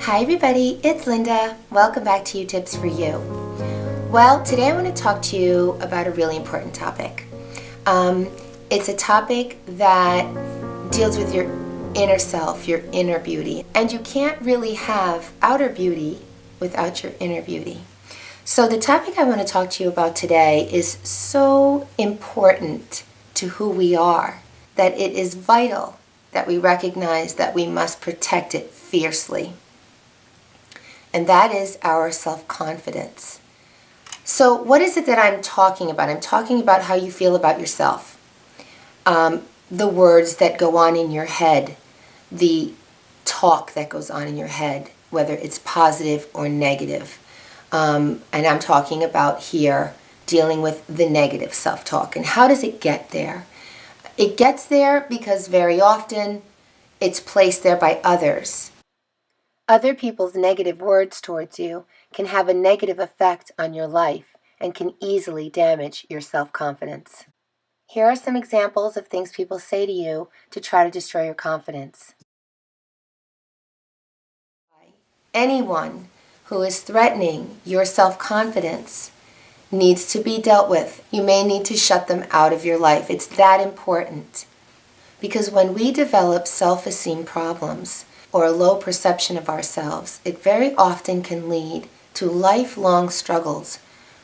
Hi everybody, it's Linda. Welcome back to Tips for You. Well, today I want to talk to you about a really important topic. It's a topic that deals with your inner self, your inner beauty. And you can't really have outer beauty without your inner beauty. So the topic I want to talk to you about today is so important to who we are that it is vital that we recognize that we must protect it fiercely. And that is our self-confidence. So what is it that I'm talking about? I'm talking about how you feel about yourself. The words that go on in your head, the talk that goes on in your head, whether it's positive or negative. And I'm talking about here dealing with the negative self-talk. And how does it get there? It gets there because very often it's placed there by others. Other people's negative words towards you can have a negative effect on your life and can easily damage your self-confidence. Here are some examples of things people say to you to try to destroy your confidence. Anyone who is threatening your self-confidence needs to be dealt with. You may need to shut them out of your life. It's that important. Because when we develop self-esteem problems, or a low perception of ourselves, it very often can lead to lifelong struggles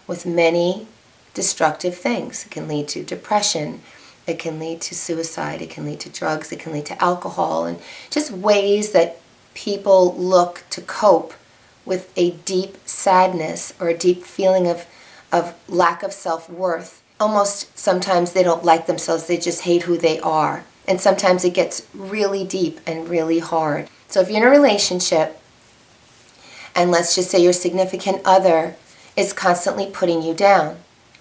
with many destructive things. It can lead to depression, it can lead to suicide, it can lead to drugs, it can lead to alcohol, and just ways that people look to cope with a deep sadness or a deep feeling of lack of self-worth. Almost sometimes they don't like themselves, they just hate who they are. And sometimes it gets really deep and really hard. So if you're in a relationship, and let's just say your significant other is constantly putting you down,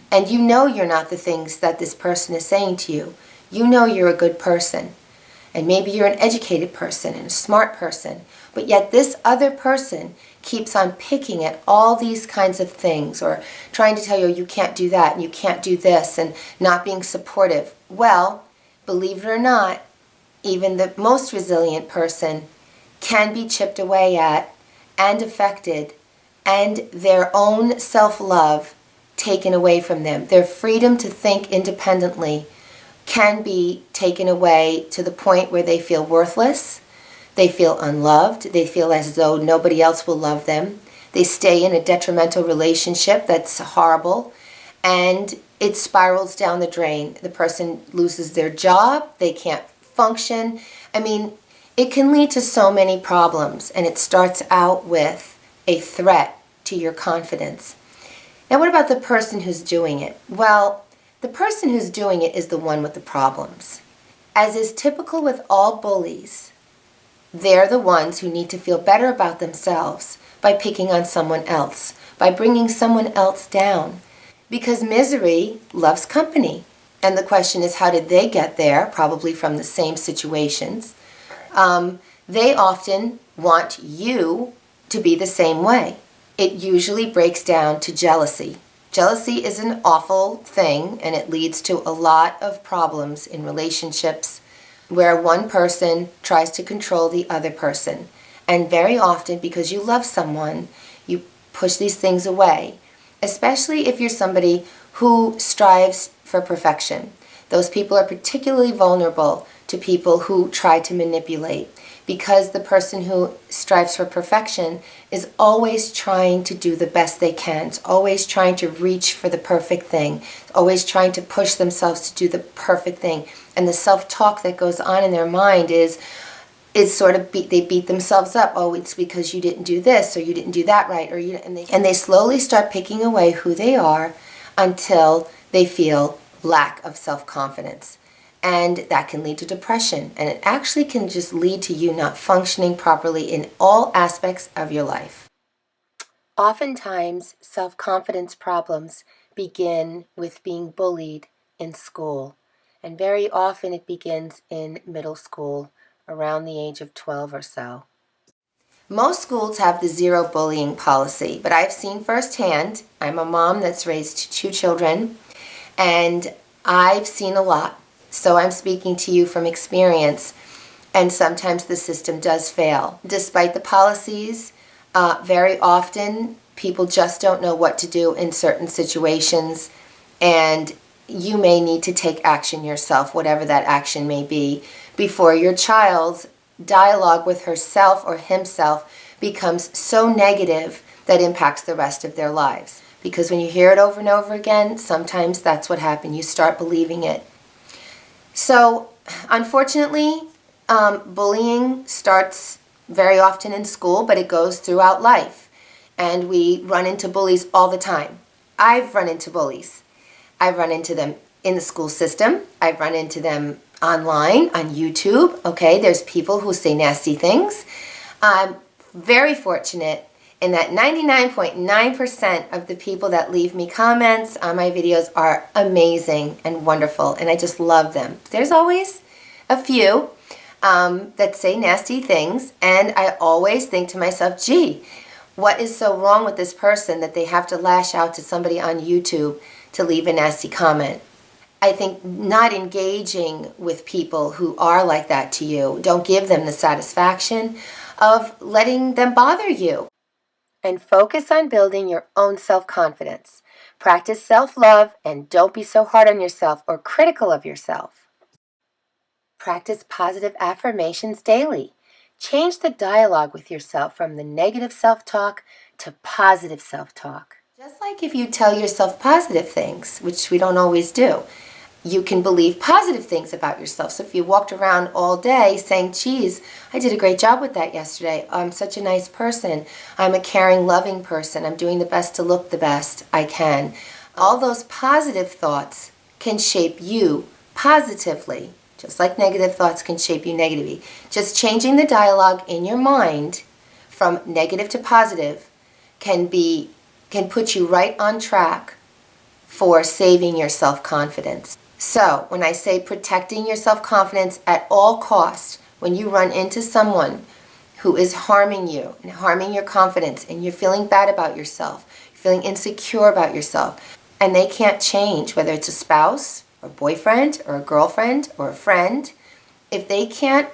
and you know you're not the things that this person is saying to you, you know you're a good person, and maybe you're an educated person and a smart person, but yet this other person keeps on picking at all these kinds of things, or trying to tell you you can't do that, and you can't do this, and not being supportive. Well, believe it or not, even the most resilient person can be chipped away at and affected, and their own self-love taken away from them. Their freedom to think independently can be taken away to the point where they feel worthless, they feel unloved, they feel as though nobody else will love them. They stay in a detrimental relationship that's horrible, and it spirals down the drain. The person loses their job, they can't function. I mean, it can lead to so many problems, and it starts out with a threat to your confidence. Now, what about the person who's doing it? Well, the person who's doing it is the one with the problems. As is typical with all bullies, they're the ones who need to feel better about themselves by picking on someone else, by bringing someone else down. Because misery loves company. And the question is, how did they get there? Probably from the same situations. They often want you to be the same way. It usually breaks down to jealousy. Jealousy is an awful thing, and it leads to a lot of problems in relationships where one person tries to control the other person. And very often, because you love someone, you push these things away, especially if you're somebody who strives for perfection. Those people are particularly vulnerable to people who try to manipulate, because the person who strives for perfection is always trying to do the best they can, is always trying to reach for the perfect thing, always trying to push themselves to do the perfect thing. And the self-talk that goes on in their mind is sort of they beat themselves up. Oh, it's because you didn't do this, or you didn't do that right, or and they slowly start picking away who they are until they feel lack of self-confidence. And that can lead to depression, and it actually can just lead to you not functioning properly in all aspects of your life. Oftentimes, self-confidence problems begin with being bullied in school, and very often it begins in middle school, around the age of 12 or so. Most schools have the zero bullying policy, but I've seen firsthand. I'm a mom that's raised 2 children, and I've seen a lot. So I'm speaking to you from experience. And sometimes the system does fail. Despite the policies, very often people just don't know what to do in certain situations, and you may need to take action yourself, whatever that action may be, before your child's dialogue with herself or himself becomes so negative that impacts the rest of their lives. Because when you hear it over and over again, sometimes that's what happens. You start believing it. So, unfortunately, bullying starts very often in school, but it goes throughout life. And we run into bullies all the time. I've run into bullies. I've run into them in the school system. I've run into them online, on YouTube. Okay, there's people who say nasty things. I'm very fortunate in that 99.9% of the people that leave me comments on my videos are amazing and wonderful, and I just love them. There's always a few that say nasty things, and I always think to myself, gee, what is so wrong with this person that they have to lash out to somebody on YouTube to leave a nasty comment? I think not engaging with people who are like that to you, don't give them the satisfaction of letting them bother you. And focus on building your own self-confidence. Practice self-love and don't be so hard on yourself or critical of yourself. Practice positive affirmations daily. Change the dialogue with yourself from the negative self-talk to positive self-talk. Just like if you tell yourself positive things, which we don't always do, you can believe positive things about yourself. So if you walked around all day saying, geez, I did a great job with that yesterday. I'm such a nice person. I'm a caring, loving person. I'm doing the best to look the best I can. All those positive thoughts can shape you positively, just like negative thoughts can shape you negatively. Just changing the dialogue in your mind from negative to positive can put you right on track for saving your self-confidence. So, when I say protecting your self-confidence at all costs, when you run into someone who is harming you and harming your confidence and you're feeling bad about yourself, you're feeling insecure about yourself, and they can't change, whether it's a spouse or boyfriend or a girlfriend or a friend, if they can't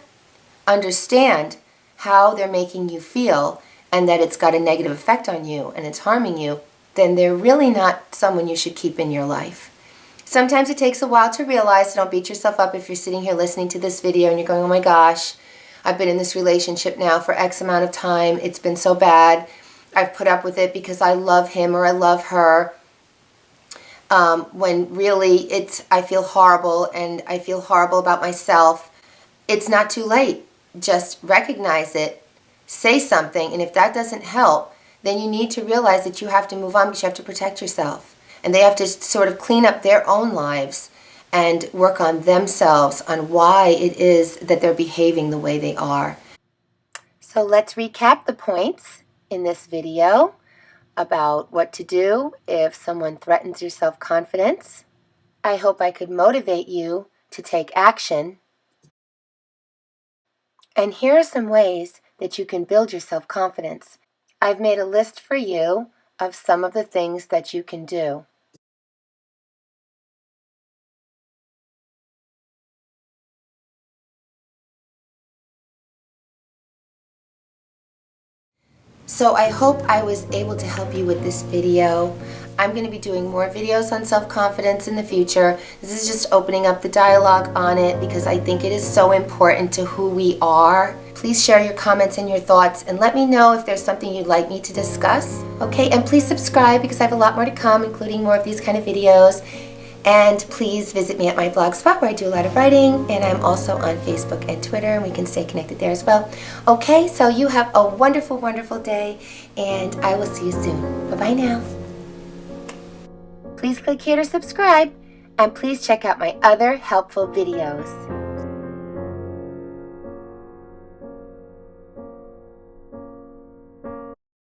understand how they're making you feel and that it's got a negative effect on you and it's harming you, then they're really not someone you should keep in your life. Sometimes it takes a while to realize, so don't beat yourself up if you're sitting here listening to this video and you're going, oh my gosh, I've been in this relationship now for X amount of time. It's been so bad. I've put up with it because I love him or I love her. When really I feel horrible and I feel horrible about myself. It's not too late. Just recognize it, say something, and if that doesn't help, then you need to realize that you have to move on because you have to protect yourself. And they have to sort of clean up their own lives and work on themselves, on why it is that they're behaving the way they are. So let's recap the points in this video about what to do if someone threatens your self-confidence. I hope I could motivate you to take action. And here are some ways that you can build your self-confidence. I've made a list for you of some of the things that you can do. So I hope I was able to help you with this video. I'm going to be doing more videos on self-confidence in the future. This is just opening up the dialogue on it because I think it is so important to who we are. Please share your comments and your thoughts and let me know if there's something you'd like me to discuss. Okay, and please subscribe because I have a lot more to come, including more of these kind of videos. And please visit me at my blog spot where I do a lot of writing, and I'm also on Facebook and Twitter, and we can stay connected there as well. Okay, so you have a wonderful, wonderful day, and I will see you soon. Bye-bye now. Please click here to subscribe, and please check out my other helpful videos.